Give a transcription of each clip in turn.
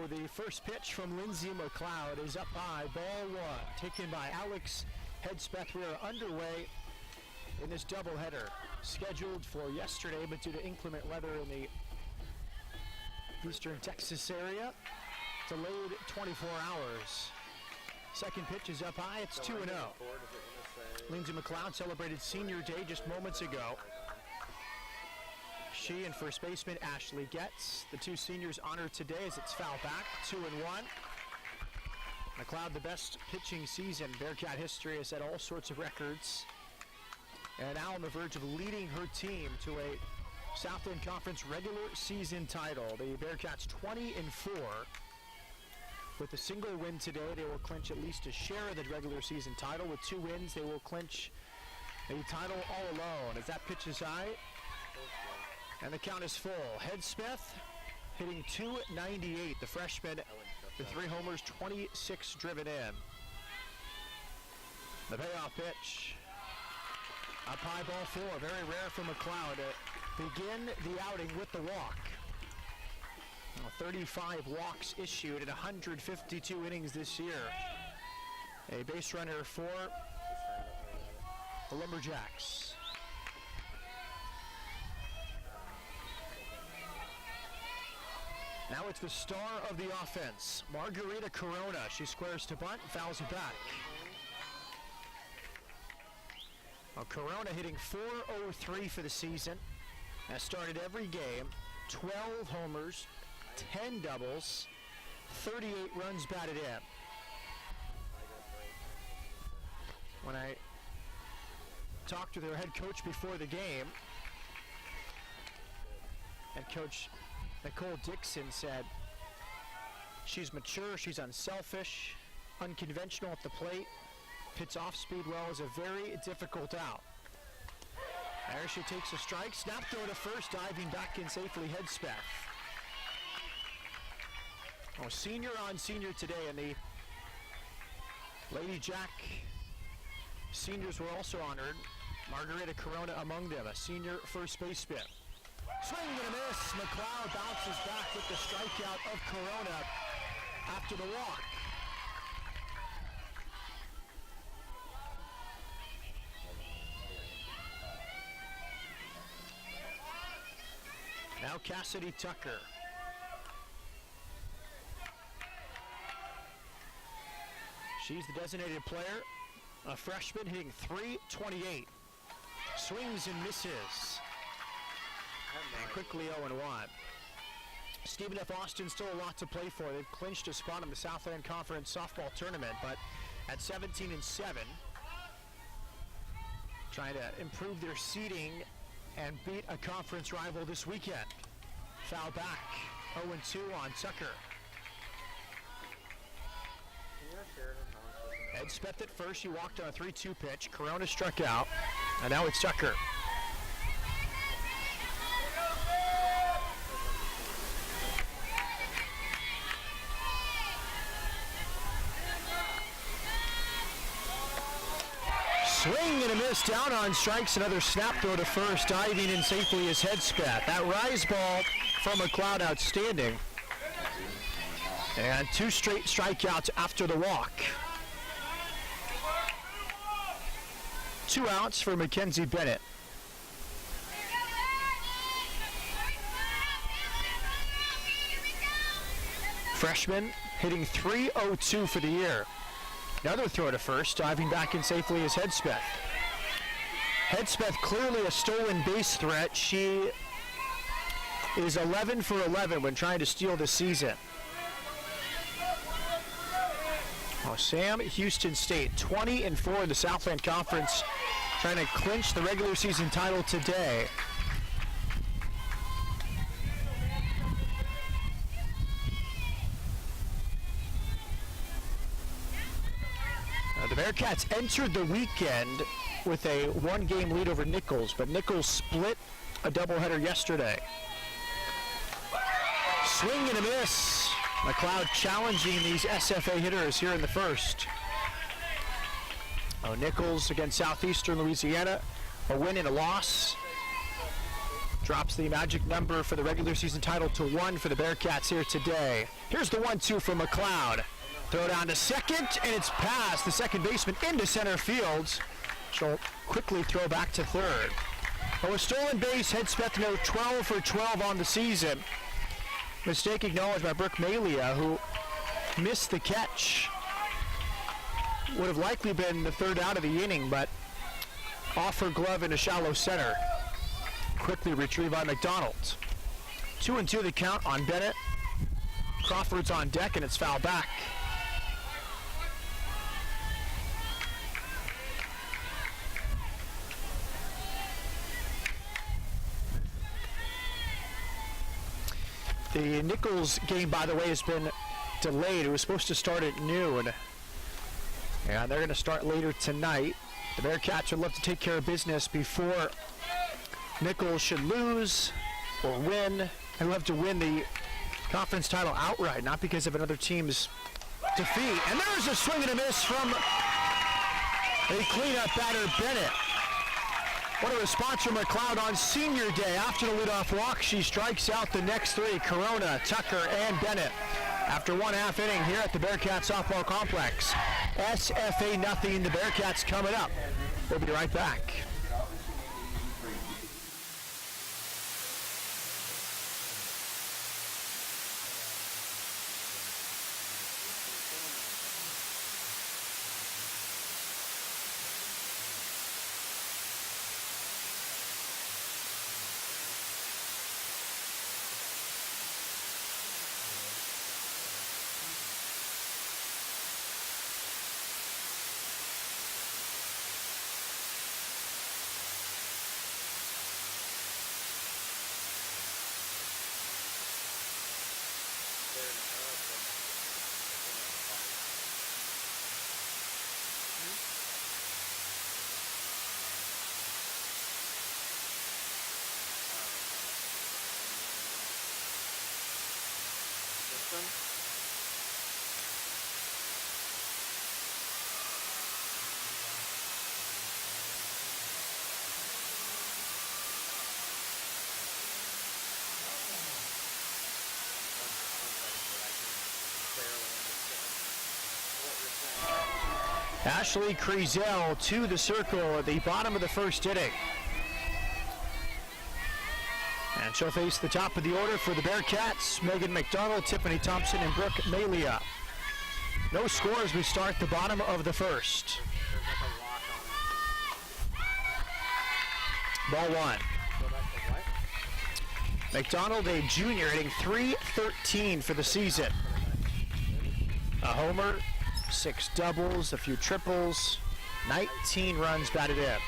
The first pitch from Lindsay MacLeod is up high, ball one, taken by Alex Hedspeth. We are underway in this doubleheader, scheduled for yesterday, but due to inclement weather in the eastern Texas area, delayed 24 hours. Second pitch is up high, it's 2-0. Lindsay MacLeod celebrated Senior Day just moments ago. She and first baseman Ashley Getz, the two seniors honored today as it's foul back, 2-1. MacLeod, the best pitching season Bearcat history, has set all sorts of records. And now on the verge of leading her team to a South End Conference regular season title. The Bearcats 20-4. With a single win today, they will clinch at least a share of the regular season title. With 2 wins, they will clinch a title all alone. As that pitch is high, and the count is full. Hedspeth hitting .298. The freshman with 3 homers, 26 driven in. The payoff pitch. Up high, ball 4. Very rare for MacLeod to begin the outing with the walk. 35 walks issued in 152 innings this year. A base runner for the Lumberjacks. Now it's the star of the offense, Margarita Corona. She squares to bunt, fouls it back. Well, Corona hitting .403 for the season. Has started every game, 12 homers, 10 doubles, 38 runs batted in. When I talked with their head coach before the game, head coach Nicole Dixon said she's mature, she's unselfish, unconventional at the plate, hits off speed well, is a very difficult out. There she takes a strike, snap throw to first, diving back in safely, Hedspeth. Oh, senior on senior today, and the Lady Jack seniors were also honored. Margarita Corona among them, a senior first baseman. Swing and a miss. MacLeod bounces back with the strikeout of Corona after the walk. Now Cassidy Tucker. She's the designated player, a freshman hitting .328. Swings and misses. And quickly 0-1. Stephen F. Austin still a lot to play for. They've clinched a spot in the South End Conference softball tournament, but at 17-7, trying to improve their seeding and beat a conference rival this weekend. Foul back, 0-2 on Tucker. Hedspeth at first, she walked on a 3-2 pitch. Corona struck out, and now it's Tucker. Swing and a miss, down on strikes, another snap throw to first, diving in safely is Hedspeth. That rise ball from MacLeod, outstanding. And 2 straight strikeouts after the walk. 2 outs for Mackenzie Bennett. Freshman hitting .302 for the year. Another throw to first, diving back in safely is Hedspeth. Hedspeth clearly a stolen base threat. She is 11 for 11 when trying to steal this season. Oh, Sam Houston State, 20-4 in the Southland Conference, trying to clinch the regular season title today. The Bearcats entered the weekend with a 1-game lead over Nichols, but Nichols split a doubleheader yesterday. Swing and a miss. MacLeod challenging these SFA hitters here in the first. Oh, Nichols against Southeastern Louisiana, a win and a loss. Drops the magic number for the regular season title to 1 for the Bearcats here today. Here's the 1-2 from MacLeod. Throw down to second, and it's past the second baseman into center field. She'll quickly throw back to third. But with stolen base, heads Bethno 12 for 12 on the season. Mistake acknowledged by Brooke Malia, who missed the catch. Would have likely been the third out of the inning, but off her glove in a shallow center. Quickly retrieved by McDonald. 2-2 the count on Bennett. Crawford's on deck, and it's fouled back. The Nichols game, by the way, has been delayed. It was supposed to start at noon. And they're going to start later tonight. The Bearcats would love to take care of business before Nichols should lose or win. They'd love to win the conference title outright, not because of another team's defeat. And there's a swing and a miss from a cleanup batter, Bennett. What a response from MacLeod on senior day. After the leadoff walk, she strikes out the next three, Corona, Tucker, and Bennett. After 1/2 inning here at the Bearcat softball complex. SFA nothing, the Bearcats coming up. We'll be right back. Ashley Creasel to the circle at the bottom of the first inning. And she'll face the top of the order for the Bearcats. Megan McDonald, Tiffany Thompson, and Brooke Malia. No scores. We start the bottom of the first. Ball one. McDonald, a junior, hitting .313 for the season. A homer, 6 doubles, a few triples, 19 runs batted in.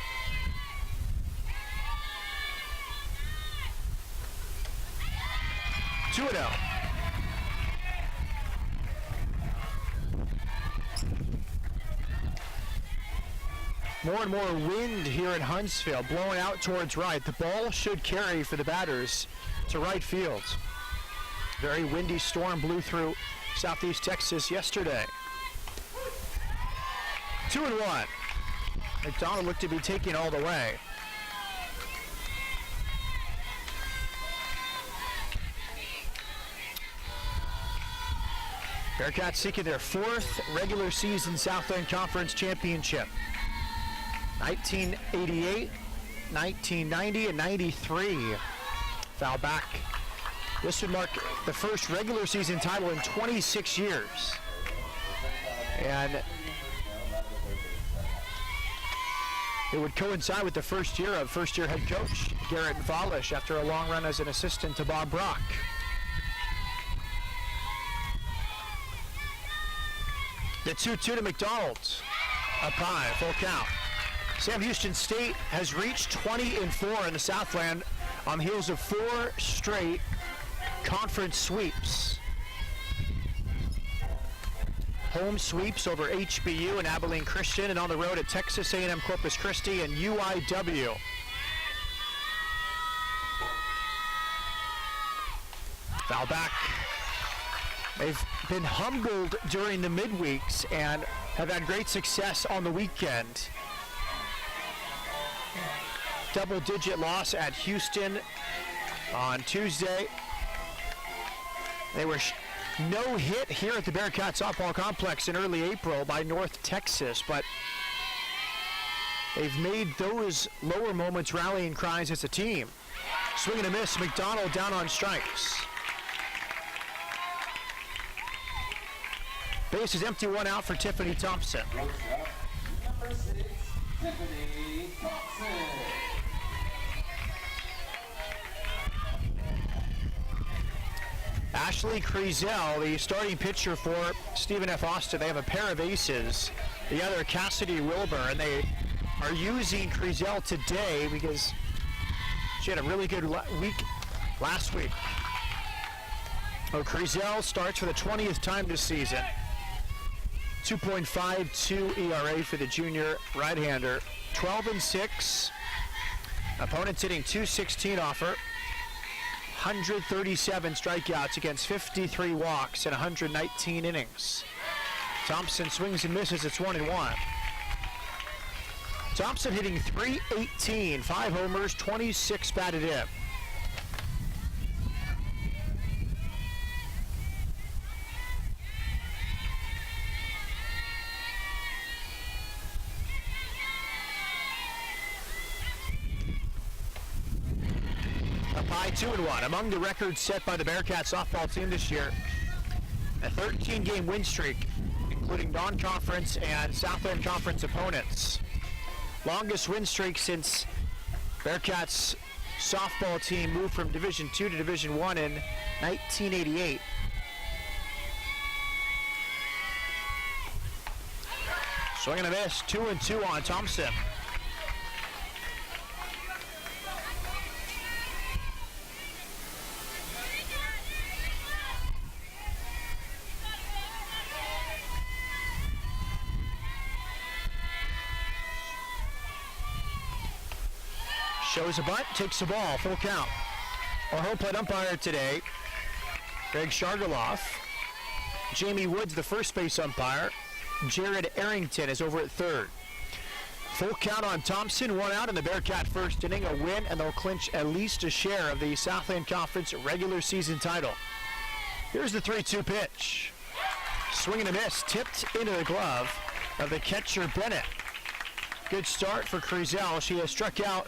Two and out. More and more wind here in Huntsville, blowing out towards right. The ball should carry for the batters to right field. Very windy storm blew through southeast Texas yesterday. 2-1. McDonald looked to be taking all the way. Bearcats seeking their 4th regular season Southland Conference championship. 1988, 1990, and 93. Foul back. This would mark the first regular season title in 26 years. And it would coincide with the first year of first-year head coach Garrett Valish after a long run as an assistant to Bob Brock. The 2-2 to McDonald. Up high, full count. Sam Houston State has reached 20-4 in the Southland on the heels of 4 straight conference sweeps. Home sweeps over HBU and Abilene Christian, and on the road at Texas A&M Corpus Christi and UIW. Foul back. They've been humbled during the midweeks and have had great success on the weekend. Double-digit loss at Houston On Tuesday, they were no hit here at the Bearcat softball complex in early April by North Texas, but they've made those lower moments rallying cries as a team. Swing and a miss, McDonald down on strikes. Base is empty, one out for Tiffany Thompson. Number 6, Tiffany Thompson. Ashley Creasel, the starting pitcher for Stephen F. Austin. They have a pair of aces. The other, Cassidy Wilbur, and they are using Creasel today because she had a really good week last week. Well, Creasel starts for the 20th time this season. 2.52 ERA for the junior right-hander. 12-6. Opponents hitting .216 off her. 137 strikeouts against 53 walks in 119 innings. Thompson swings and misses. It's 1-1. Thompson hitting .318, 5 homers, 26 batted in. Up high, 2-1. Among the records set by the Bearcat softball team this year, a 13-game win streak, including non-conference and Southland Conference opponents. Longest win streak since Bearcats softball team moved from Division II to Division I in 1988. Swing and a miss, 2-2 on Thompson. Shows a bunt, takes the ball, full count. Our home plate umpire today, Greg Shargaloff. Jamie Woods, the first base umpire. Jared Arrington is over at third. Full count on Thompson, 1 out in the Bearcat first inning, a win, and they'll clinch at least a share of the Southland Conference regular season title. Here's the 3-2 pitch. Swing and a miss, tipped into the glove of the catcher Bennett. Good start for Creasel. She has struck out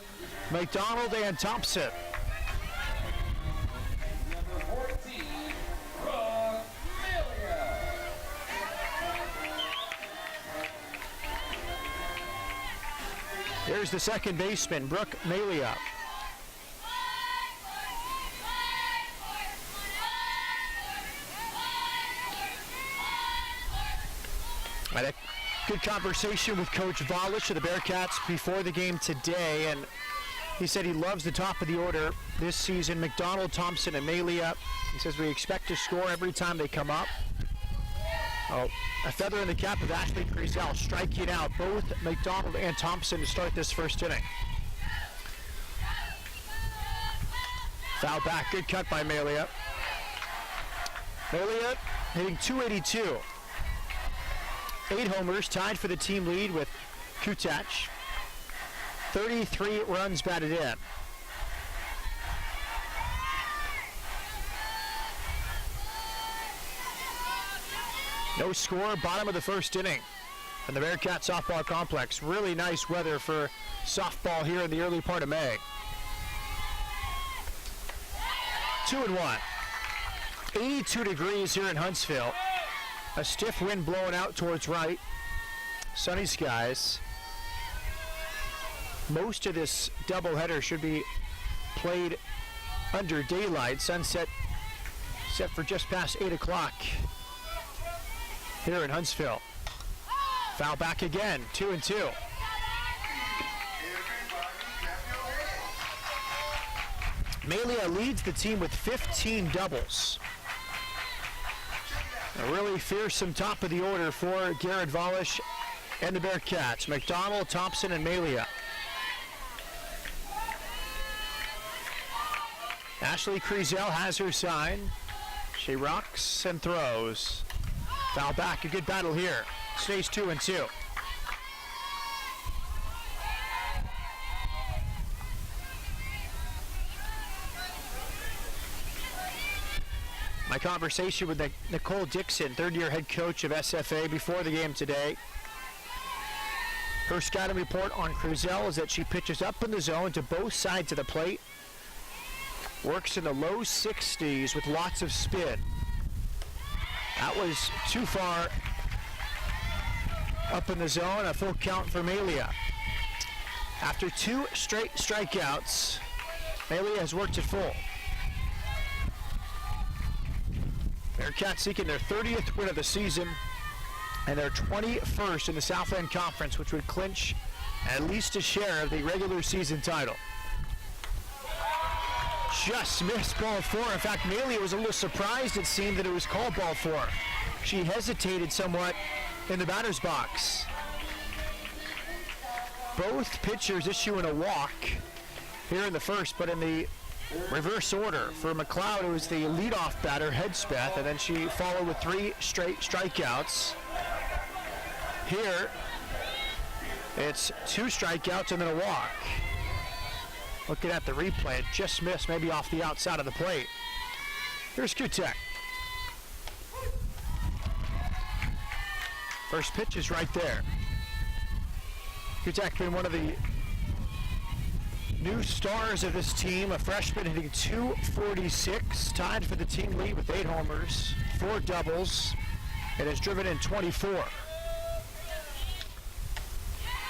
McDonald and Thompson. Number 14, Brooke Melia. Here's the second baseman, Brooke Melia. I had a good conversation with Coach Volish of the Bearcats before the game today, and he said he loves the top of the order this season, McDonald, Thompson, and Melia. He says we expect to score every time they come up. Oh, a feather in the cap of Ashley Creasel, striking out both McDonald and Thompson to start this first inning. Foul back, good cut by Melia. Melia hitting .282. 8 homers, tied for the team lead with Kutach. 33 runs batted in. No score, bottom of the first inning in the Bearcat softball complex. Really nice weather for softball here in the early part of May. 2-1. 82 degrees here in Huntsville. A stiff wind blowing out towards right. Sunny skies. Most of this doubleheader should be played under daylight. Sunset set for just past 8 o'clock here in Huntsville. Foul back again, 2-2. Melia leads the team with 15 doubles. A really fearsome top of the order for Garrett Volish and the Bearcats. McDonald, Thompson, and Melia. Ashley Creasel has her sign. She rocks and throws. Foul back, a good battle here. Stays 2-2. My conversation with Nicole Dixon, third-year head coach of SFA, before the game today. Her scouting report on Cruzel is that she pitches up in the zone to both sides of the plate, works in the low 60s with lots of spin. That was too far up in the zone, a full count for MacLeod. After 2 straight strikeouts, MacLeod has worked it full. Bearcats seeking their 30th win of the season and their 21st in the Southland Conference, which would clinch at least a share of the regular season title. Just missed ball 4. In fact, MacLeod was a little surprised, it seemed, that it was called ball 4. She hesitated somewhat in the batter's box. Both pitchers issuing a walk here in the first, but in the reverse order. For MacLeod, it was the leadoff batter, Hedspeth, and then she followed with 3 straight strikeouts. Here, it's 2 strikeouts and then a walk. Looking at the replay, it just missed, maybe off the outside of the plate. Here's Kutek. First pitch is right there. Kutek been one of the new stars of this team, a freshman hitting .246, tied for the team lead with 8 homers, 4 doubles, and has driven in 24.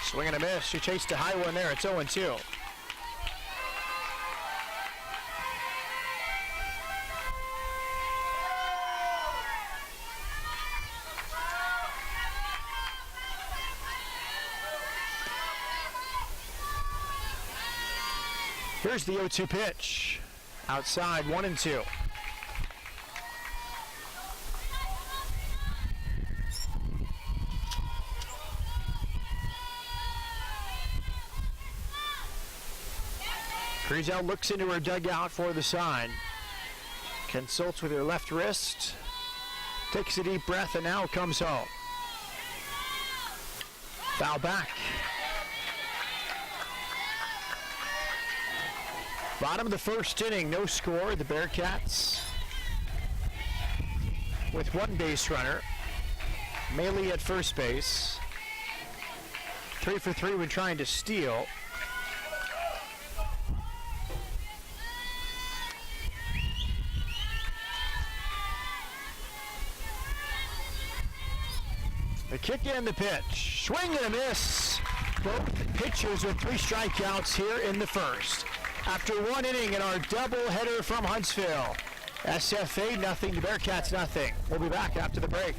Swing and a miss. She chased a high one there. It's 0-2. Here's the 0-2 pitch. Outside, 1-2. Cruzel looks into her dugout for the sign. Consults with her left wrist. Takes a deep breath and now comes home. Foul back. Bottom of the first inning, no score. The Bearcats with 1 base runner. MacLeod at first base. 3 for 3 when trying to steal. The kick and the pitch. Swing and a miss. Both pitchers with 3 strikeouts here in the first. After 1 inning in our doubleheader from Huntsville. SFA nothing, the Bearcats nothing. We'll be back after the break.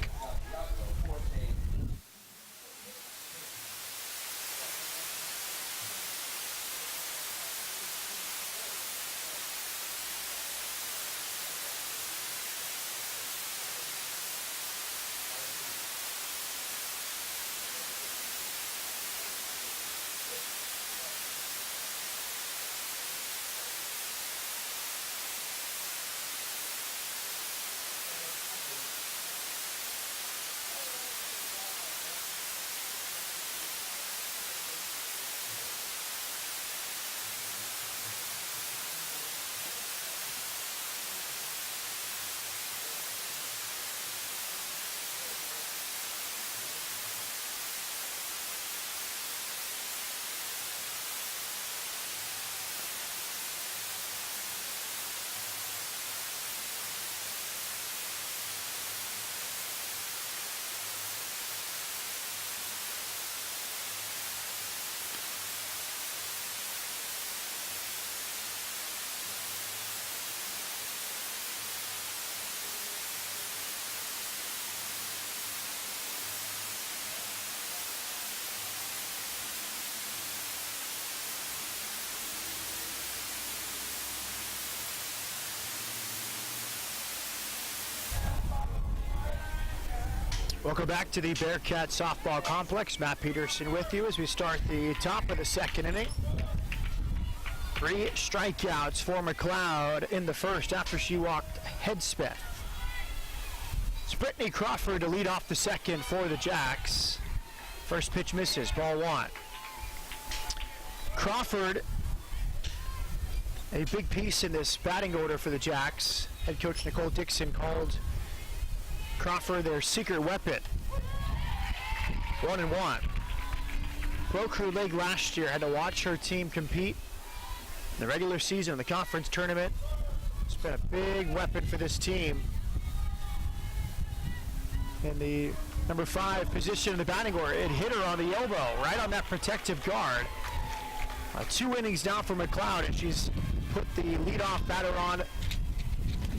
Welcome back to the Bearcat Softball Complex. Matt Peterson with you as we start the top of the second inning. 3 strikeouts for MacLeod in the first after she walked Hedspeth. It's Brittany Crawford to lead off the second for the Jacks. First pitch misses, ball 1. Crawford, a big piece in this batting order for the Jacks. Head coach Nicole Dixon called Crawford their secret weapon. 1-1. Broke her leg last year, had to watch her team compete in the regular season in the conference tournament. It's been a big weapon for this team. In the number 5 position in the batting order, it hit her on the elbow, right on that protective guard. 2 innings down for MacLeod, and she's put the leadoff batter on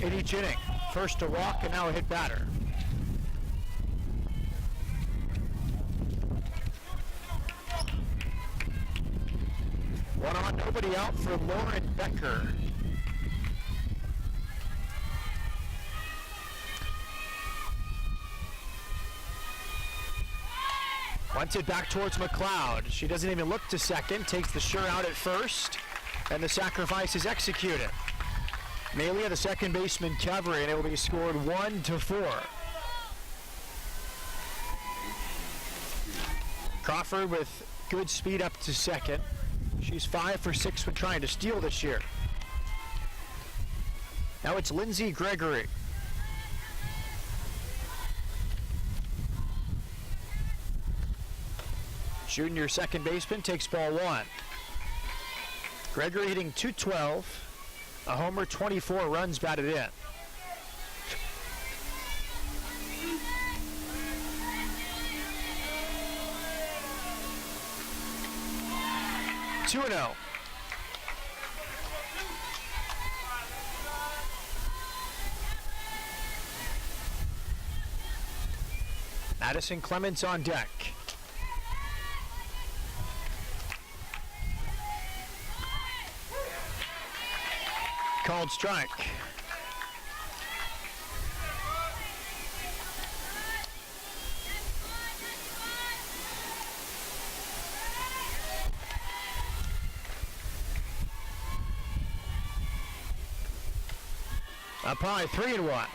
in each inning. First a walk and now a hit batter. One on, nobody out for Lauren Becker. Once it back towards MacLeod. She doesn't even look to second, takes the sure out at first, and the sacrifice is executed. MacLeod, the second baseman, covering, and it will be scored 1-4. Crawford with good speed up to second. She's 5 for 6 when trying to steal this year. Now it's Lindsay Gregory. Junior second baseman takes ball 1. Gregory hitting .212, a homer, 24 runs batted in. Two and 0. Madison Clements on deck. Called strike. Probably 3-1.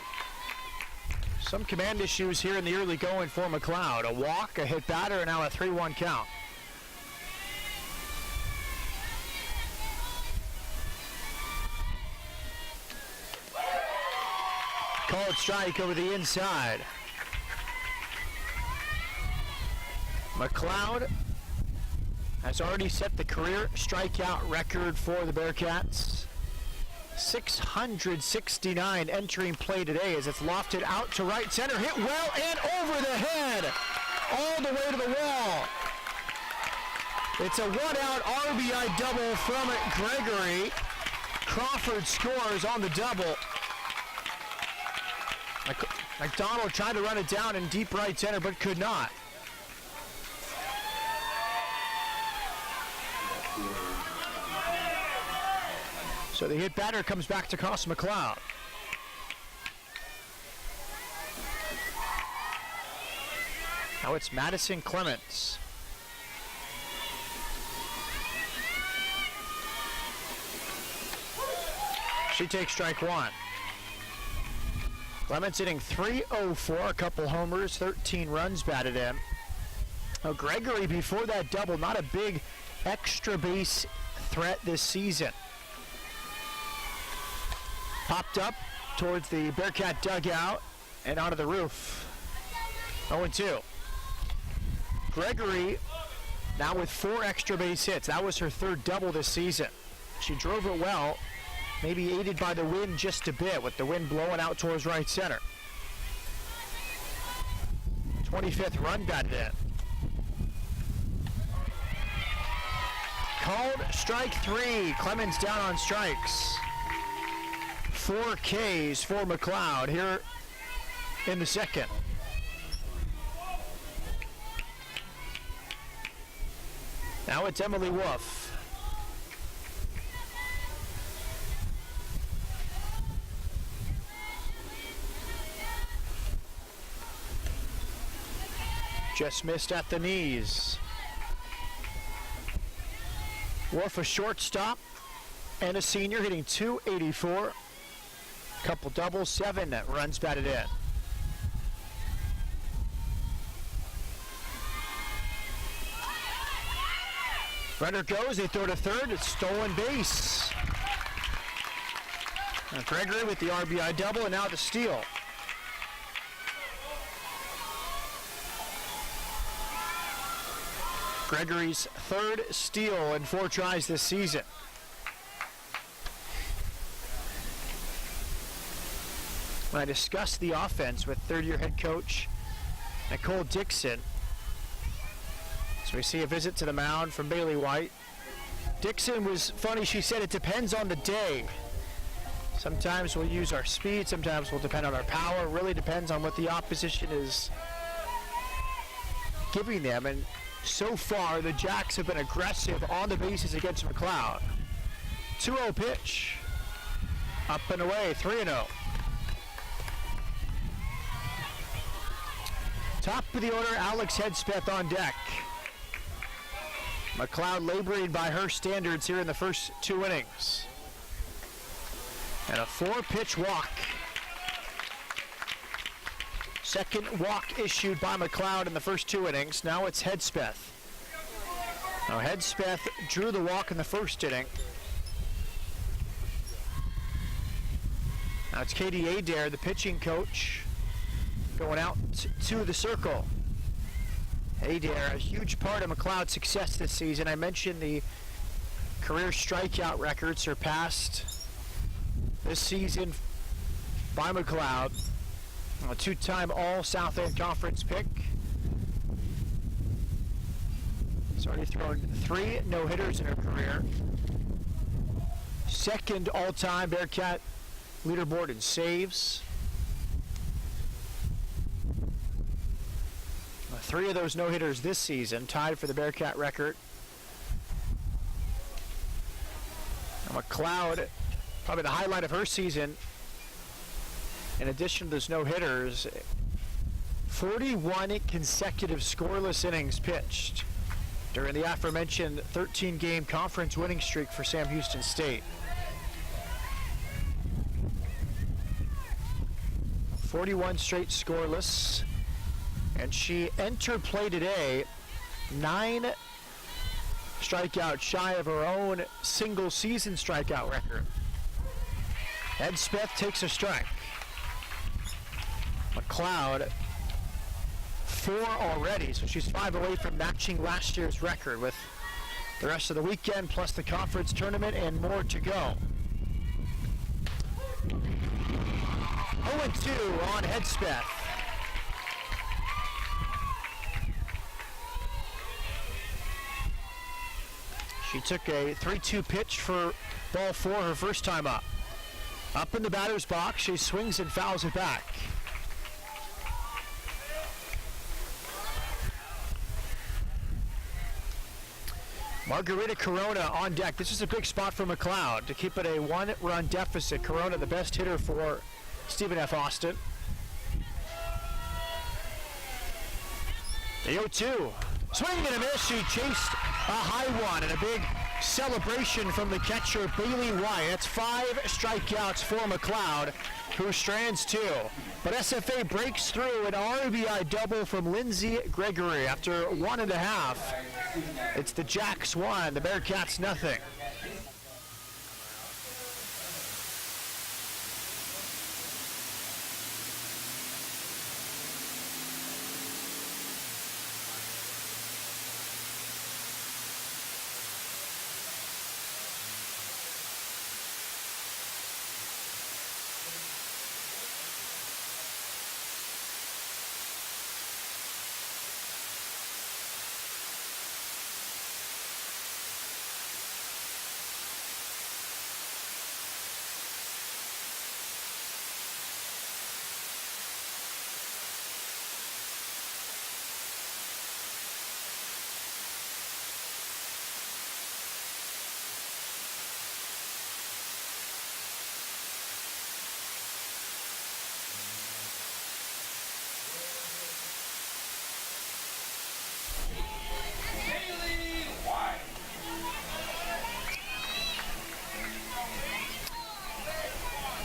Some command issues here in the early going for MacLeod. A walk, a hit batter, and now a 3-1 count. Called strike over the inside. MacLeod has already set the career strikeout record for the Bearcats. 669 entering play today as it's lofted out to right center. Hit well and over the head. All the way to the wall. It's a one-out RBI double from Gregory. Crawford scores on the double. McDonald tried to run it down in deep right center, but could not. So the hit batter comes back to cost MacLeod. Now it's Madison Clements. She takes strike 1. Clements hitting .304, a couple homers, 13 runs batted in. Now Gregory, before that double, not a big extra base threat this season. Popped up towards the Bearcat dugout and onto the roof. 0-2. Gregory now with 4 extra base hits. That was her 3rd double this season. She drove it well, maybe aided by the wind just a bit, with the wind blowing out towards right center. 25th run batted in. Called strike 3. Clemens down on strikes. 4 Ks for MacLeod here in the second. Now it's Emily Wolf. Just missed at the knees. Wolf, a shortstop and a senior, hitting .284. Couple doubles, 7 runs batted in. Runner goes, they throw to third, it's stolen base. Gregory with the RBI double, and now the steal. Gregory's third steal in 4 tries this season. When I discussed the offense with third-year head coach Nicole Dixon, so we see a visit to the mound from Bailey White. Dixon was funny. She said it depends on the day. Sometimes we'll use our speed, sometimes we'll depend on our power. It really depends on what the opposition is giving them. And so far, the Jacks have been aggressive on the bases against MacLeod. 2-0 pitch. Up and away, 3-0. Top of the order, Alex Hedspeth on deck. MacLeod laboring by her standards here in the first 2 innings. And a 4-pitch walk. Second walk issued by MacLeod in the first 2 innings. Now it's Hedspeth. Now Hedspeth drew the walk in the first inning. Now it's Katie Adair, the pitching coach, going out to the circle. Adair, a huge part of MacLeod's success this season. I mentioned the career strikeout record surpassed this season by MacLeod. A 2-time All-Southland Conference pick. She's already thrown 3 no-hitters in her career. Second all-time Bearcat leaderboard in saves. 3 of those no-hitters this season, tied for the Bearcat record. Now MacLeod, probably the highlight of her season, in addition to those no-hitters, 41 consecutive scoreless innings pitched during the aforementioned 13-game conference winning streak for Sam Houston State. 41 straight scoreless. And she entered play today 9 strikeouts shy of her own single season strikeout record. Hedspeth takes a strike. MacLeod 4 already, so she's 5 away from matching last year's record with the rest of the weekend plus the conference tournament and more to go. 0-2 on Hedspeth. She took a 3-2 pitch for ball 4 her first time up. Up in the batter's box, she swings and fouls it back. Margarita Corona on deck. This is a big spot for MacLeod to keep it a 1-run deficit. Corona, the best hitter for Stephen F. Austin. The 0-2. Swing and a miss. She chased a high one, and a big celebration from the catcher, Bailey White. That's 5 strikeouts for MacLeod, who strands 2. But SFA breaks through an RBI double from Lindsay Gregory after 1.5. It's the Jacks 1, the Bearcats nothing.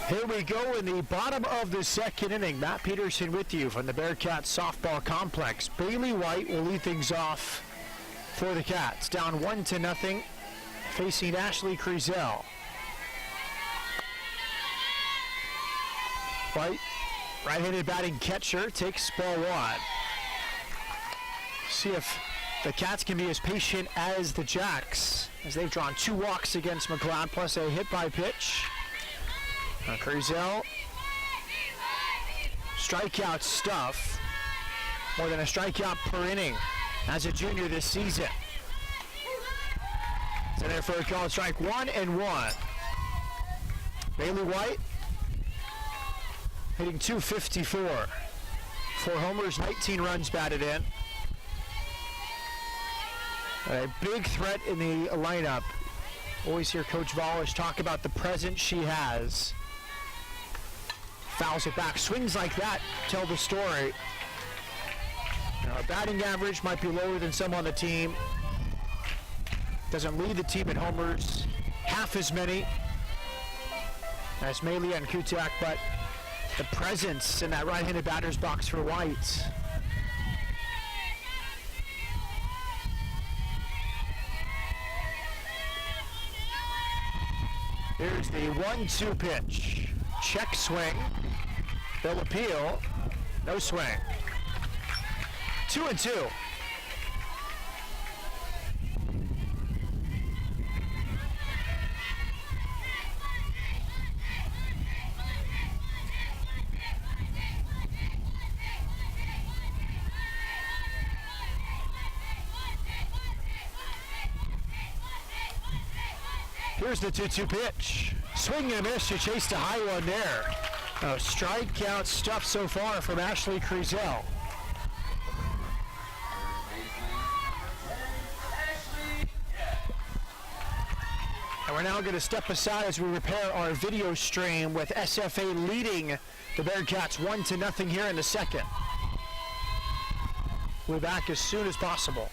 Here we go in the bottom of the second inning. Matt Peterson with you from the Bearcat softball complex. Bailey White will lead things off for the Cats. Down 1-0, facing Ashley Creasel. fight. Right-handed batting catcher takes ball one. See if the Cats can be as patient as the Jacks, as they've drawn 2 walks against MacLeod plus a hit by pitch. Creasel. Strikeout stuff. More than a strikeout per inning as a junior this season. So there for a call, strike 1-1. Bailey White hitting .254. 4 homers, 19 runs batted in. A big threat in the lineup. Always hear Coach Wallish talk about the presence she has. Fouls it back. Swings like that tell the story. Her batting average might be lower than some on the team. Doesn't lead the team in homers, half as many as MacLeod and Kutak, but the presence in that right-handed batter's box for White. Here's the 1-2 pitch. Check swing. They'll appeal. No swing. 2-2. Here's the 2-2 pitch. Swing and a miss. You chased a high one there. Strikeout stuff so far from Ashley Creasel. And we're now going to step aside as we repair our video stream with SFA leading the Bearcats 1-0 here in the second. We'll be back as soon as possible.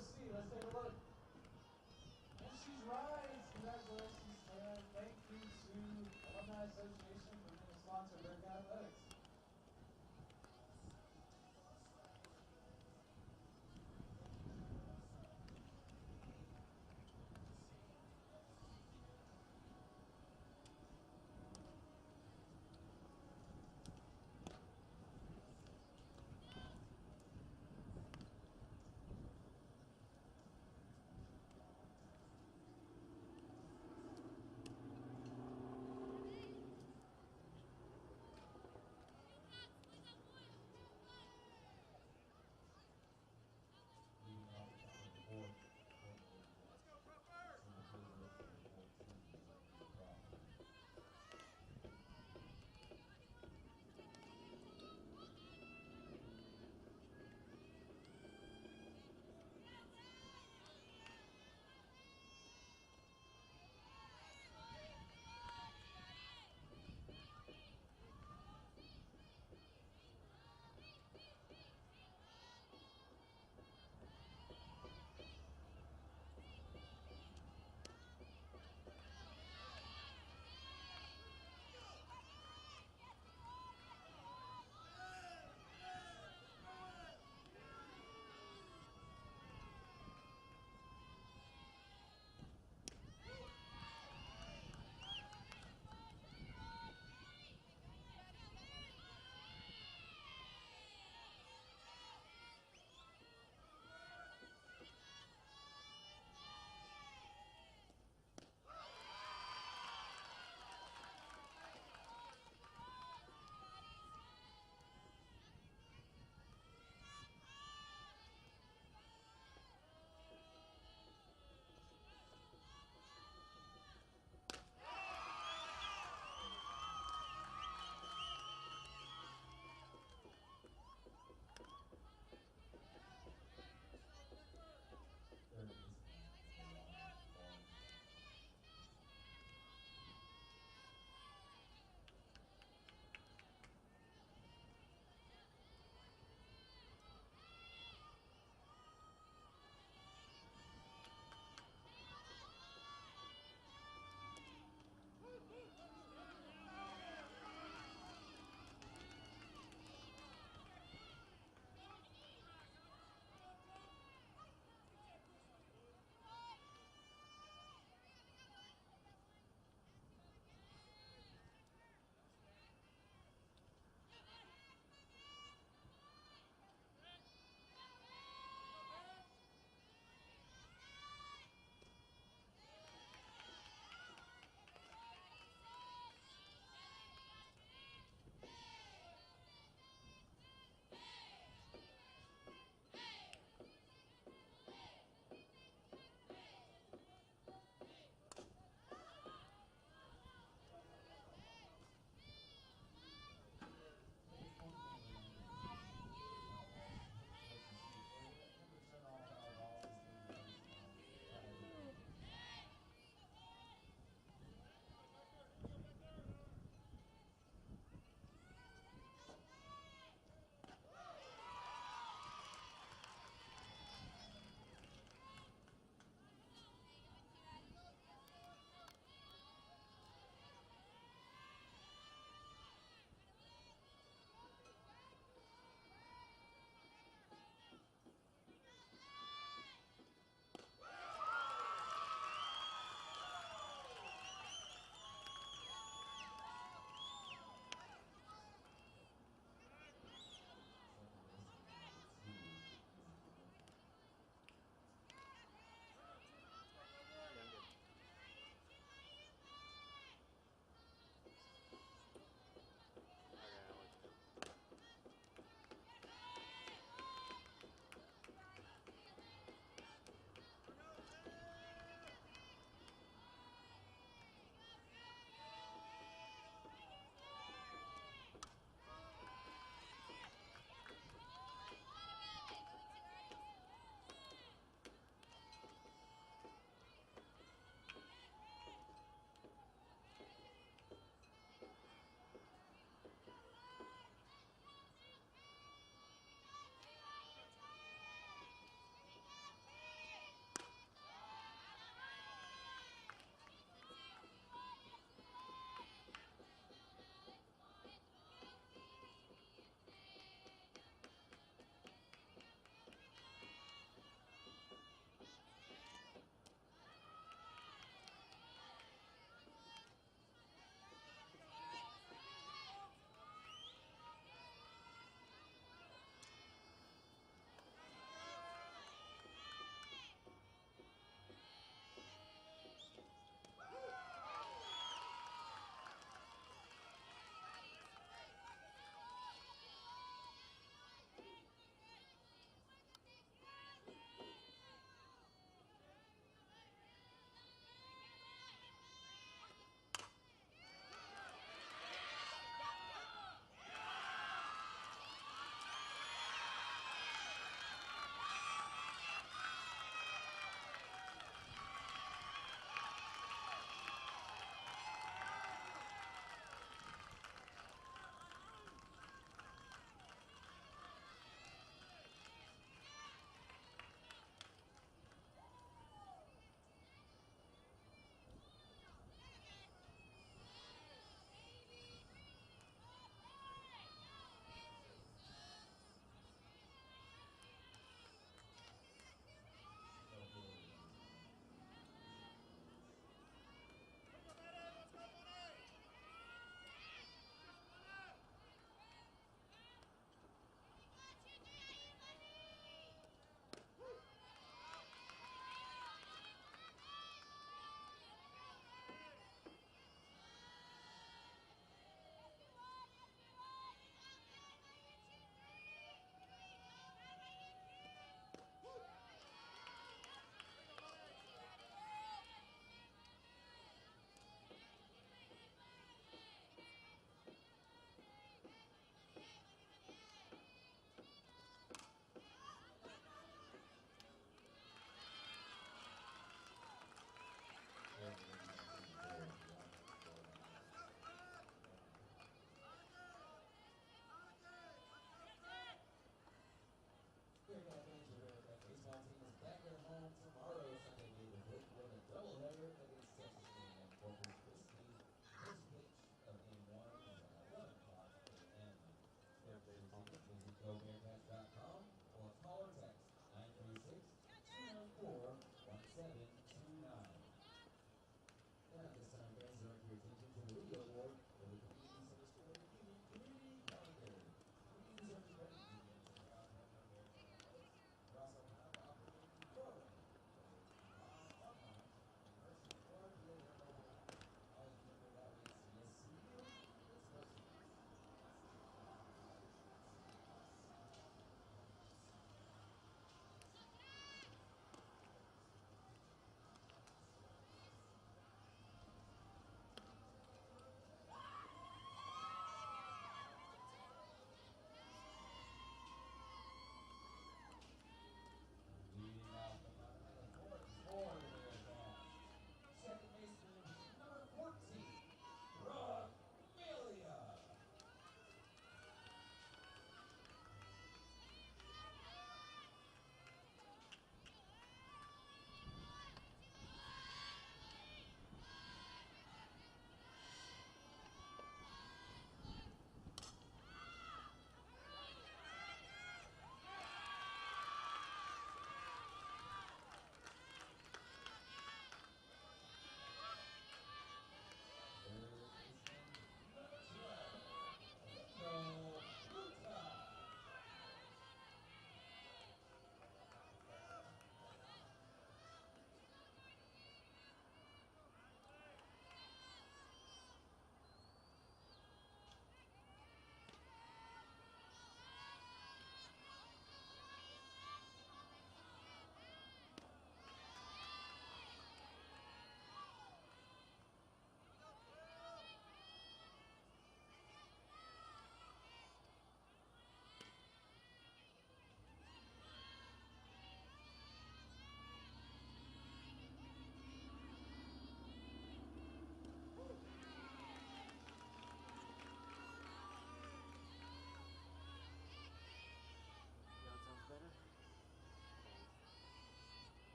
see. Let's take a look. And she's right. Congratulations, Taylor. Thank you to Alumni Association for being a sponsor of Bearcat Athletics.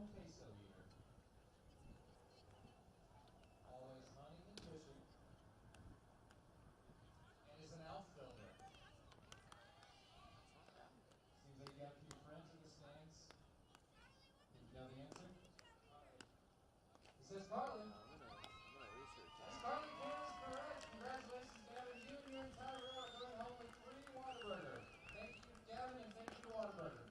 original queso eater. Always hunting and fishing. And is an outfielder. Seems like you have a few friends in the stands. Think you know the answer? He says Carlin. I'm gonna research it. Yes, Carlin Can is correct. Congratulations, Gavin. You and your entire row are going home with 3 Whataburger. Thank you, Gavin, and thank you to Whataburger.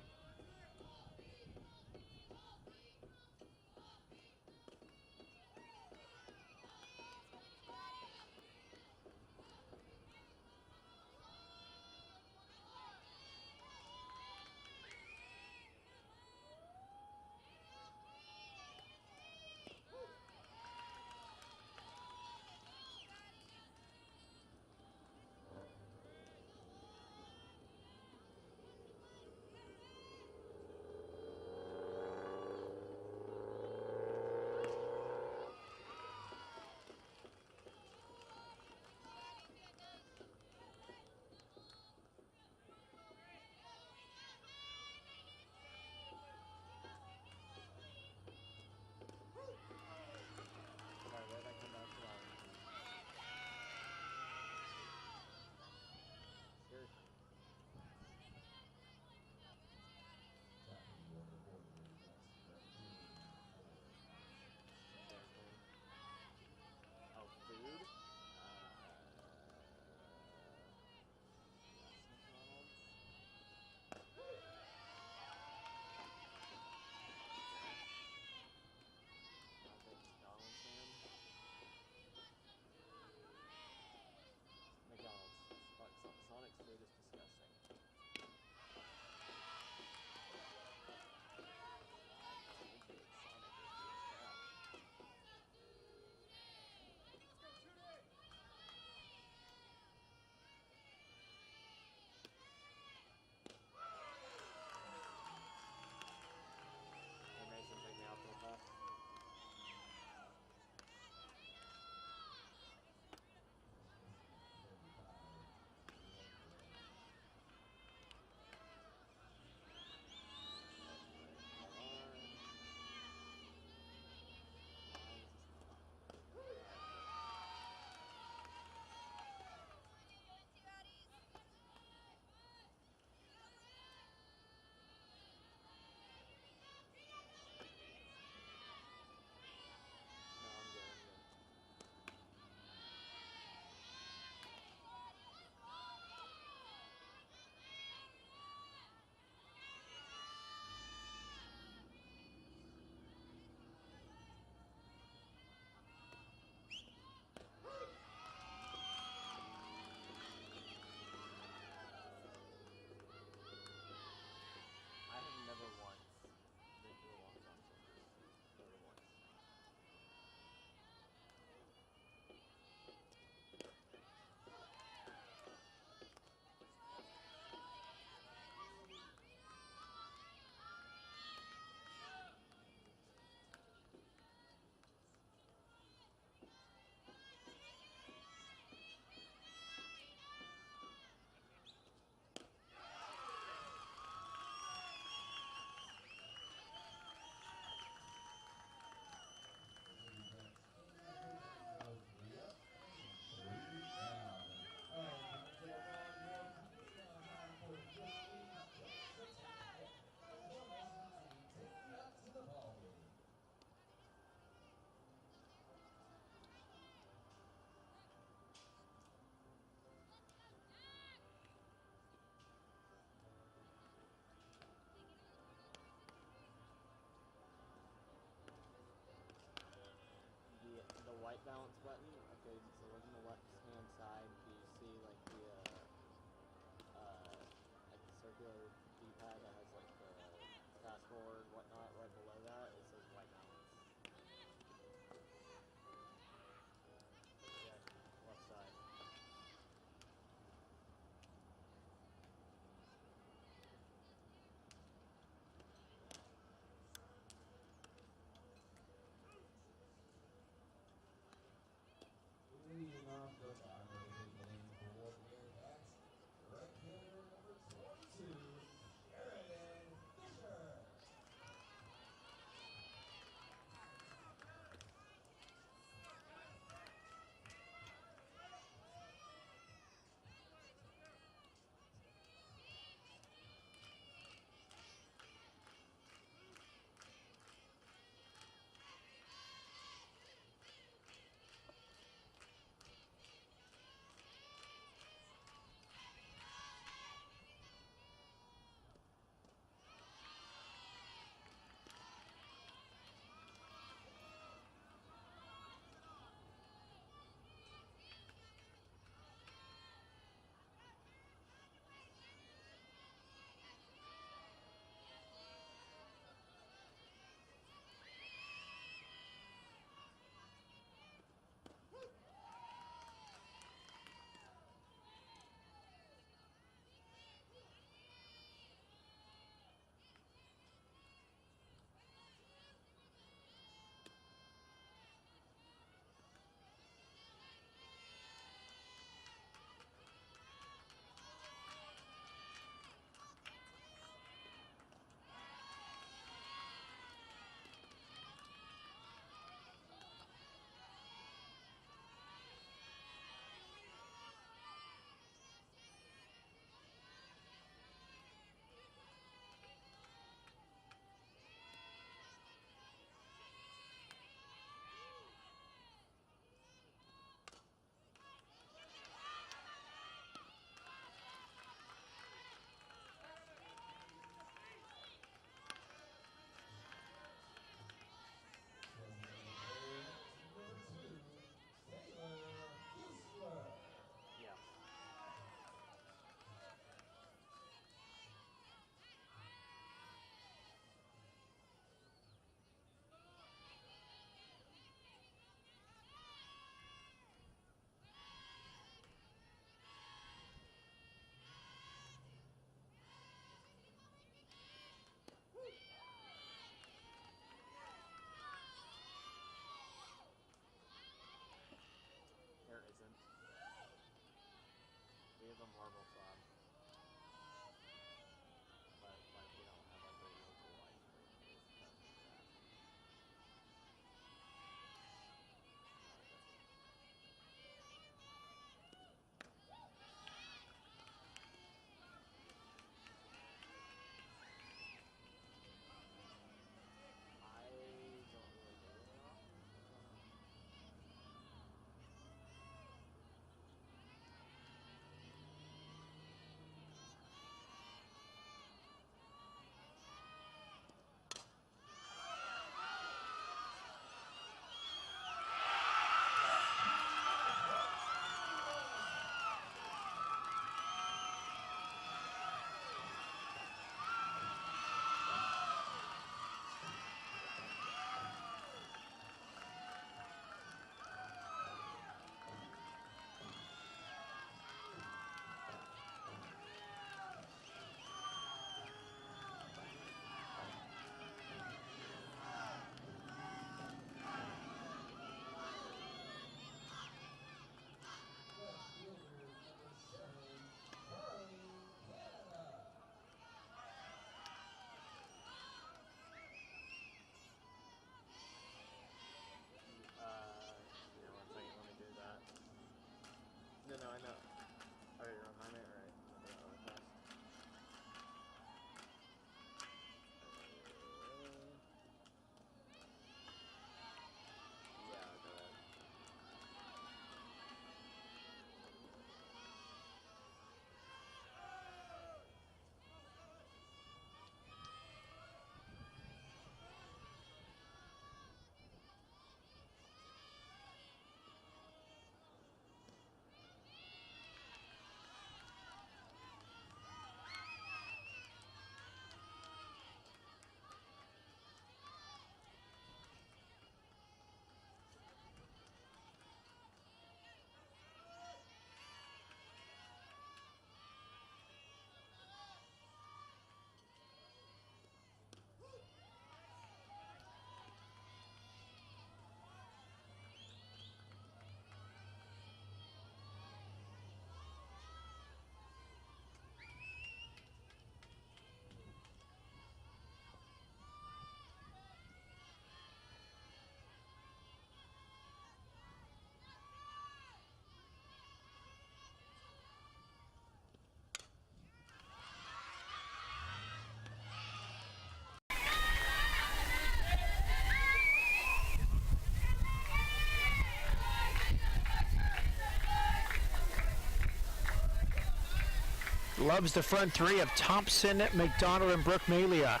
loves the front three of Thompson, McDonald, and Brooke Malia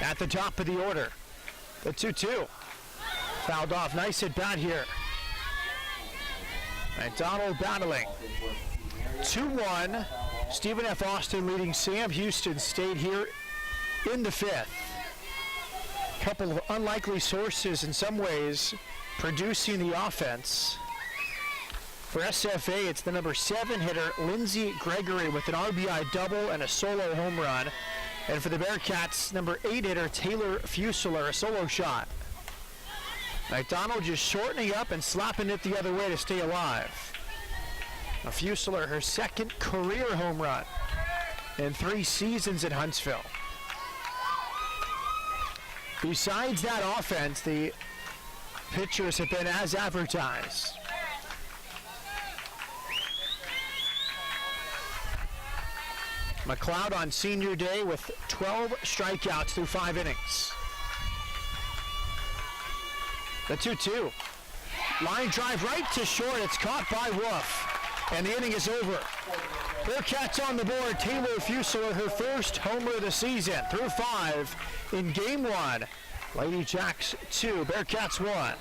at the top of the order. The 2-2. Fouled off. Nice at bat here. McDonald battling. 2-1. Stephen F. Austin leading Sam Houston State here in the fifth. Couple of unlikely sources in some ways producing the offense. For SFA, it's the number 7 hitter, Lindsey Gregory, with an RBI double and a solo home run. And for the Bearcats, number 8 hitter, Taylor Fusler, a solo shot. McDonald just shortening up and slapping it the other way to stay alive. Now Fusler, her second career home run in 3 seasons at Huntsville. Besides that offense, the pitchers have been as advertised. MacLeod on senior day with 12 strikeouts through 5 innings. The 2-2. Line drive right to short. It's caught by Wolf. And the inning is over. Bearcats on the board. Taylor Fusler, her first homer of the season through 5 in game 1. Lady Jacks 2, Bearcats 1.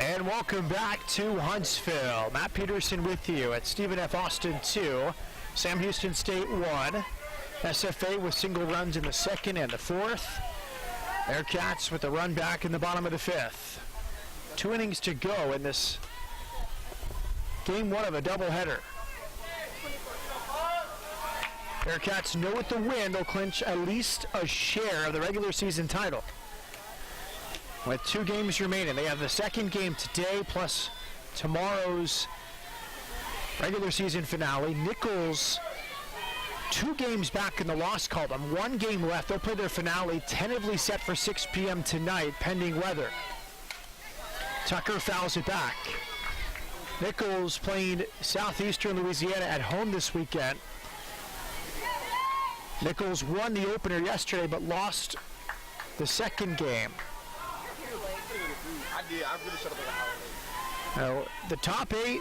And welcome back to Huntsville. Matt Peterson with you at Stephen F. Austin 2, Sam Houston State 1. SFA with single runs in the second and the fourth. Bearcats with a run back in the bottom of the fifth. 2 innings to go in this game 1 of a doubleheader. Bearcats know with the win they'll clinch at least a share of the regular season title. With 2 games remaining, they have the second game today plus tomorrow's regular season finale. Nichols, 2 games back in the loss column, 1 game left. They'll play their finale tentatively set for 6 p.m. tonight, pending weather. Tucker fouls it back. Nichols playing Southeastern Louisiana at home this weekend. Nichols won the opener yesterday but lost the second game. Now, the top 8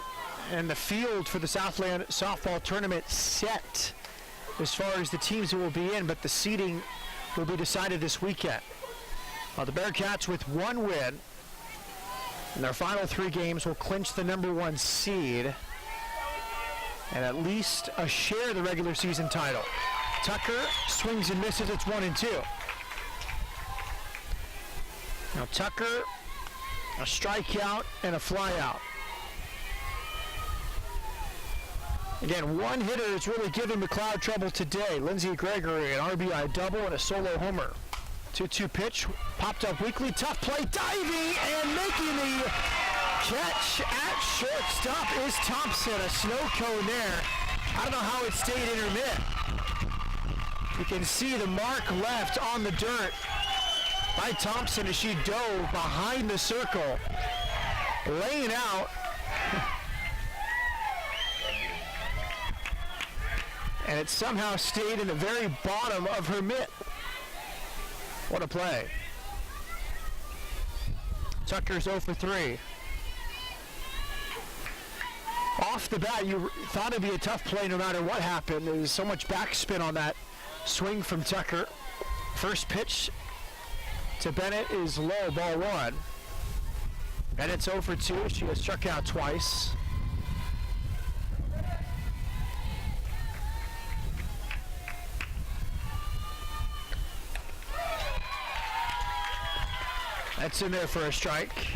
and the field for the Southland softball tournament set as far as the teams that will be in, but the seeding will be decided this weekend. The Bearcats with 1 win in their final 3 games will clinch the number 1 seed and at least a share of the regular season title. Tucker swings and misses. It's 1-2. Now Tucker, a strikeout and a flyout. Again, 1 hitter is really giving MacLeod trouble today. Lindsey Gregory, an RBI double and a solo homer. 2-2 pitch, popped up weakly, tough play, diving and making the catch at shortstop is Thompson. A snow cone there. I don't know how it stayed intermittent. You can see the mark left on the dirt by Thompson as she dove behind the circle, laying out. And it somehow stayed in the very bottom of her mitt. What a play. Tucker's 0 for 3. off the bat, you thought it'd be a tough play no matter what happened. There was so much backspin on that swing from Tucker. First pitch to Bennett is low, ball one. Bennett's 0 for 2. She has struck out twice. That's in there for a strike.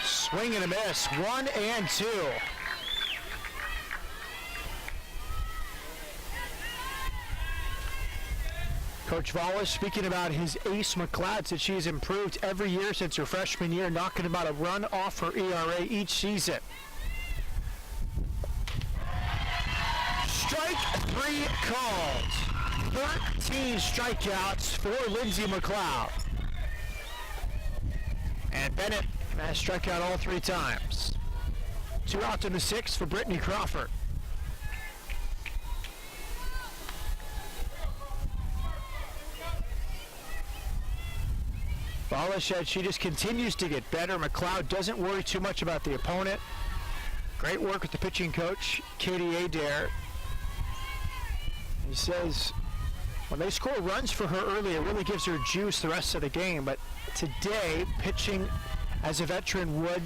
Swing and a miss, 1 and 2. Coach Wallace speaking about his ace MacLeod, said she has improved every year since her freshman year, knocking about a run off her ERA each season. Strike 3 called. 13 strikeouts for Lindsay MacLeod. And Bennett has struck out all 3 times. 2 out in the 6th for Brittany Crawford. Wallace said she just continues to get better. MacLeod doesn't worry too much about the opponent. Great work with the pitching coach, Katie Adair. He says when they score runs for her early, it really gives her juice the rest of the game. But today, pitching as a veteran would,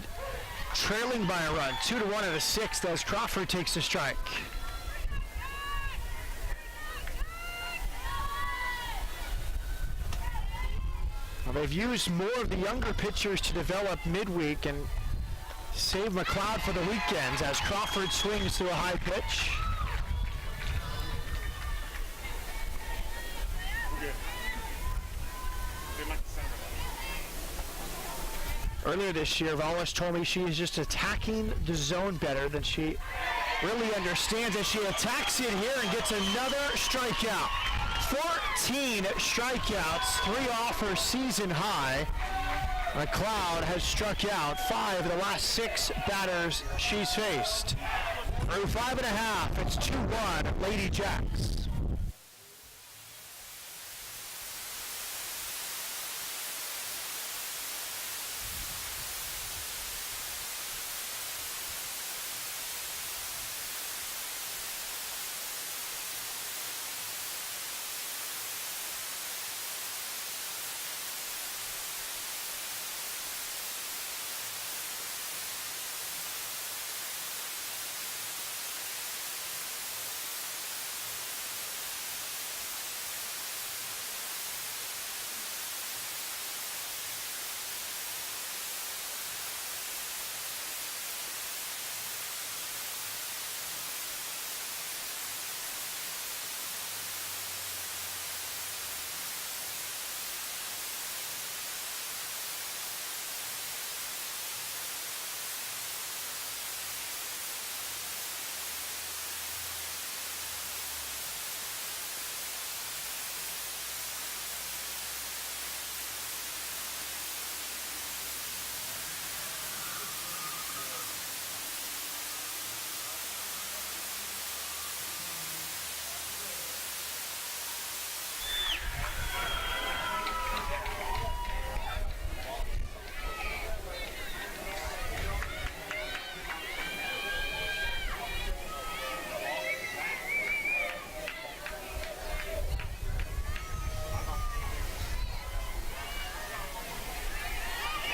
trailing by a run, 2-1 in the 6th as Crawford takes the strike. Well, they've used more of the younger pitchers to develop midweek and save MacLeod for the weekends as Crawford swings to a high pitch. Earlier this year, Wallace told me she is just attacking the zone better than she really understands, as she attacks it here and gets another strikeout. 14 strikeouts, 3 off her season high. MacLeod has struck out 5 of the last 6 batters she's faced. Through 5.5, it's 2-1 Lady Jacks.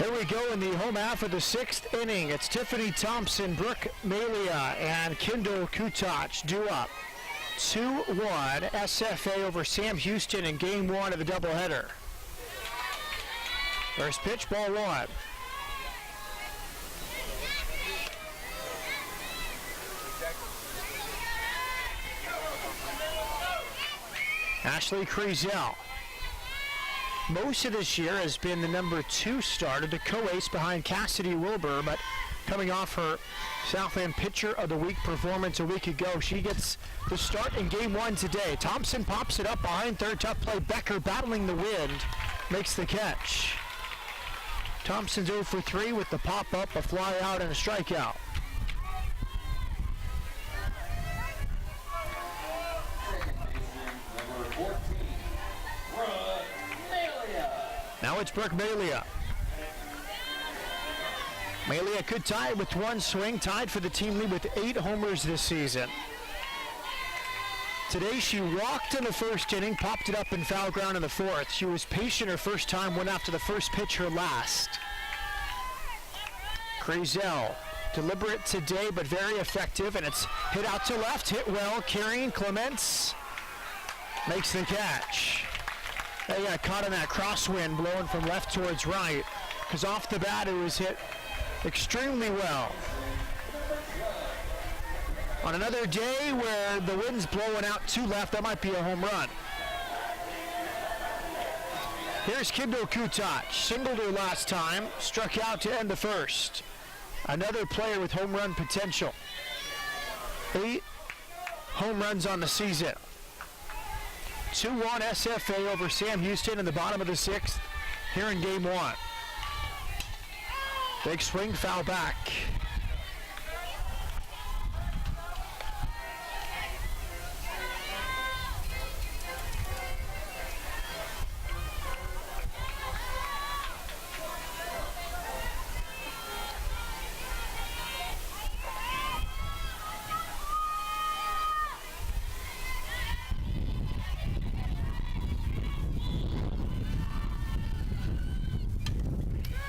Here we go in the home half of the 6th inning. It's Tiffany Thompson, Brooke Malia, and Kendall Kutach due up. 2-1 SFA over Sam Houston in game 1 of the doubleheader. First pitch, ball 1. Ashley Creasell. Most of this year has been the number 2 starter, the co-ace behind Cassidy Wilbur, but coming off her Southland Pitcher of the Week performance a week ago, she gets the start in game 1 today. Thompson pops it up behind third, tough play. Becker battling the wind, makes the catch. Thompson's 0 for 3 with the pop-up, a fly out, and a strikeout. Now it's Brooke Malia. Malia could tie it with one swing, tied for the team lead with 8 homers this season. Today she walked in the first inning, popped it up in foul ground in the fourth. She was patient her first time, went after the first pitch her last. Crezel, deliberate today but very effective, and it's hit out to left, hit well. Carrying Clements makes the catch. They got caught in that crosswind blowing from left towards right, because off the bat it was hit extremely well. On another day where the wind's blowing out to left, that might be a home run. Here's Kendall Kutach, singled her last time, struck out to end the first. Another player with home run potential. 8 home runs on the season. 2-1 SFA over Sam Houston in the bottom of the 6th here in game 1. Big swing, foul back.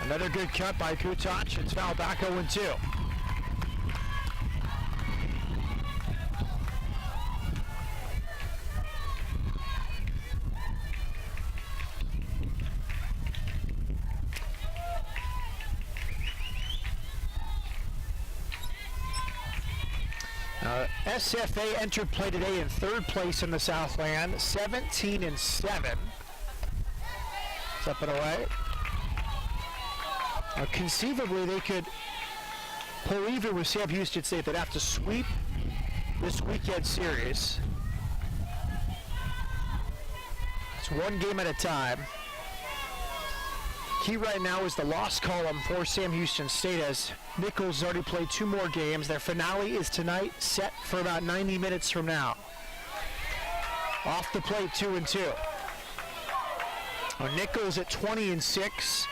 Another good cut by Kutach. It's foul back 0-2. SFA entered play today in 3rd place in the Southland, 17-7. It's up and away. Conceivably, they could pull even with Sam Houston State. They'd have to sweep this weekend series. It's one game at a time. Key right now is the loss column for Sam Houston State, as Nichols has already played 2 more games. Their finale is tonight, set for about 90 minutes from now. Off the plate, 2-2. Nichols at 20-6.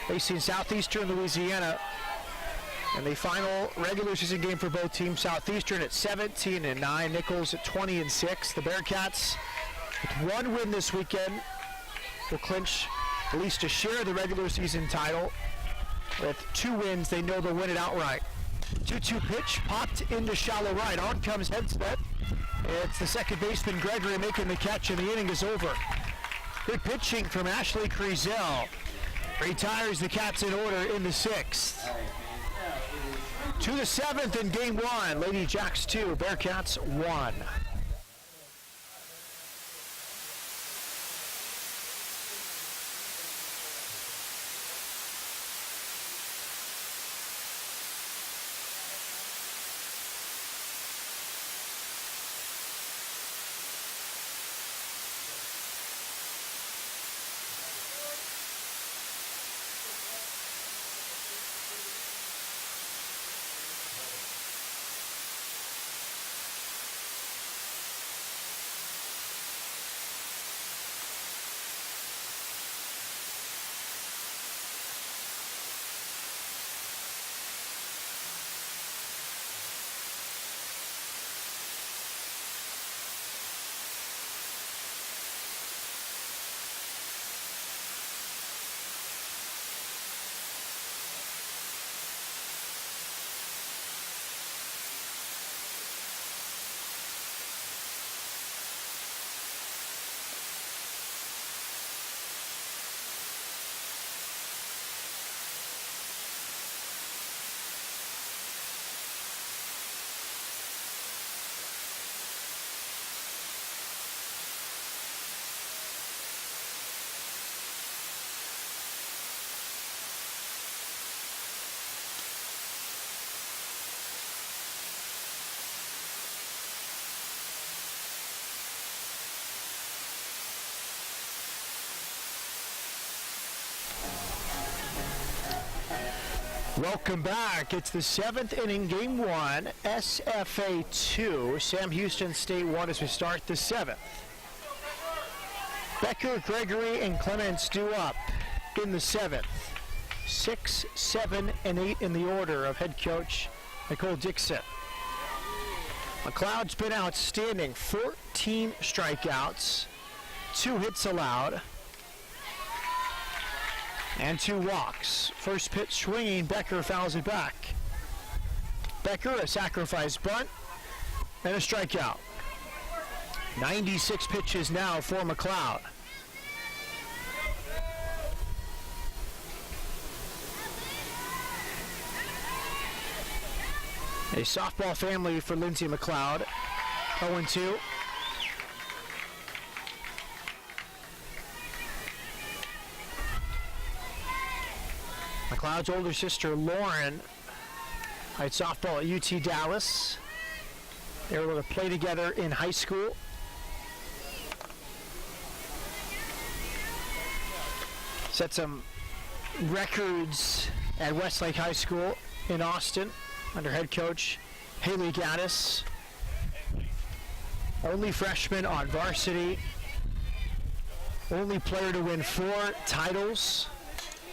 Facing Southeastern Louisiana in the final regular season game for both teams. Southeastern at 17-9, Nichols at 20-6. The Bearcats, with 1 win this weekend, will clinch at least a share of the regular season title. With 2 wins, they know they'll win it outright. 2-2 pitch, popped into shallow right. On comes Headset. It's the second baseman Gregory making the catch, and the inning is over. Good pitching from Ashley Crezel. Retires the Cats in order in the 6th. To the 7th in game 1. Lady Jacks 2, Bearcats 1. Welcome back. It's the 7th inning, game 1, SFA 2, Sam Houston State 1 as we start the 7th. Becker, Gregory, and Clements due up in the 7th. 6, 7, and 8 in the order of head coach Nicole Dixon. MacLeod's been outstanding. 14 strikeouts, 2 hits allowed, and 2 walks. First pitch swinging, Becker fouls it back. Becker, a sacrifice bunt, and a strikeout. 96 pitches now for MacLeod. A softball family for Lindsay MacLeod. 0-2. MacLeod's older sister Lauren played softball at UT Dallas. They were able to play together in high school. Set some records at Westlake High School in Austin under head coach Haley Gaddis. Only freshman on varsity. Only player to win 4 titles.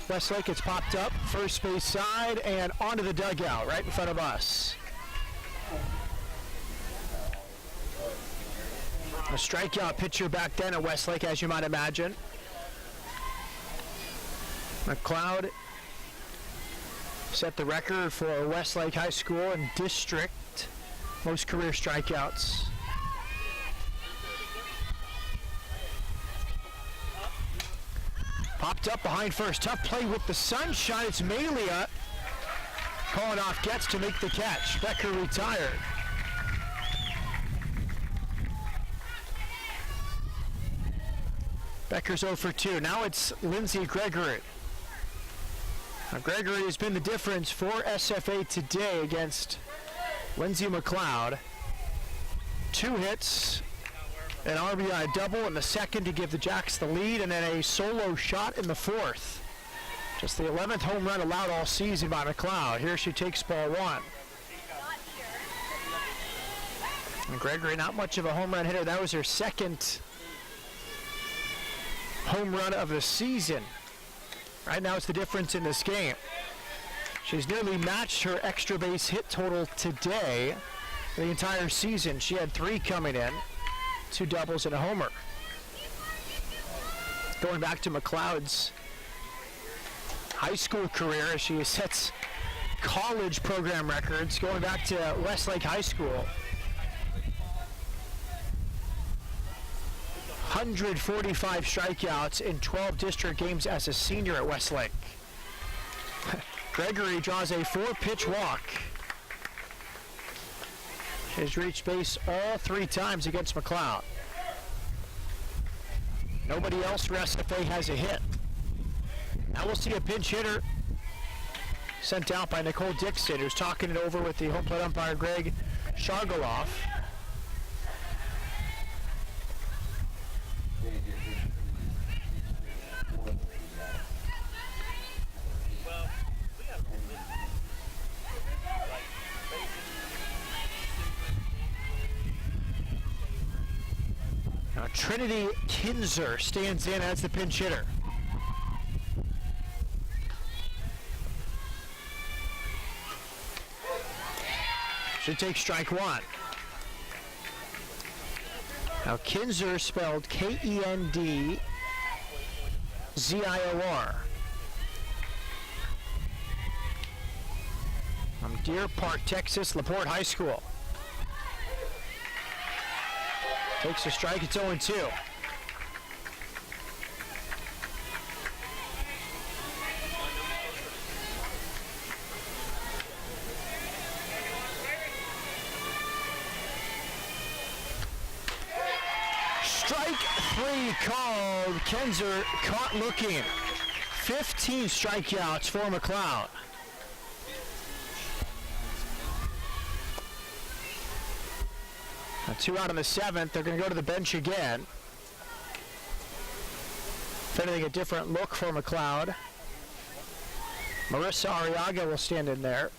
Westlake, it's popped up, first base side, and onto the dugout right in front of us. A strikeout pitcher back then at Westlake, as you might imagine. MacLeod set the record for Westlake High School and district most career strikeouts. Popped up behind first. Tough play with the sunshine. It's Malia calling off Getz to make the catch. Becker retired. Becker's 0 for 2. Now it's Lindsay Gregory. Now Gregory has been the difference for SFA today against Lindsay MacLeod. 2 hits, an RBI double in the second to give the Jacks the lead, and then a solo shot in the 4th. Just the 11th home run allowed all season by MacLeod. Here she takes ball 1. And Gregory, not much of a home run hitter. That was her second home run of the season. Right now it's the difference in this game. She's nearly matched her extra base hit total today for the entire season. She had 3 coming in, 2 doubles and a homer. Going back to MacLeod's high school career, as she sets college program records, going back to Westlake High School. 145 strikeouts in 12 district games as a senior at Westlake. Gregory draws a 4-pitch walk. She has reached base all 3 times against MacLeod. Nobody else for SFA has a hit. Now we'll see a pinch hitter sent out by Nicole Dixon, who's talking it over with the home plate umpire Greg Shargoloff. Now Trinity Kinzer stands in as the pinch hitter. Should take strike 1. Now Kinzer spelled Kendzzior. From Deer Park, Texas, LaPorte High School. Takes a strike, it's 0-2. Strike 3 called. Kinzer caught looking. 15 strikeouts for MacLeod. Now 2 out in the 7th. They're going to go to the bench again. If anything, a different look for MacLeod. Marissa Arriaga will stand in there.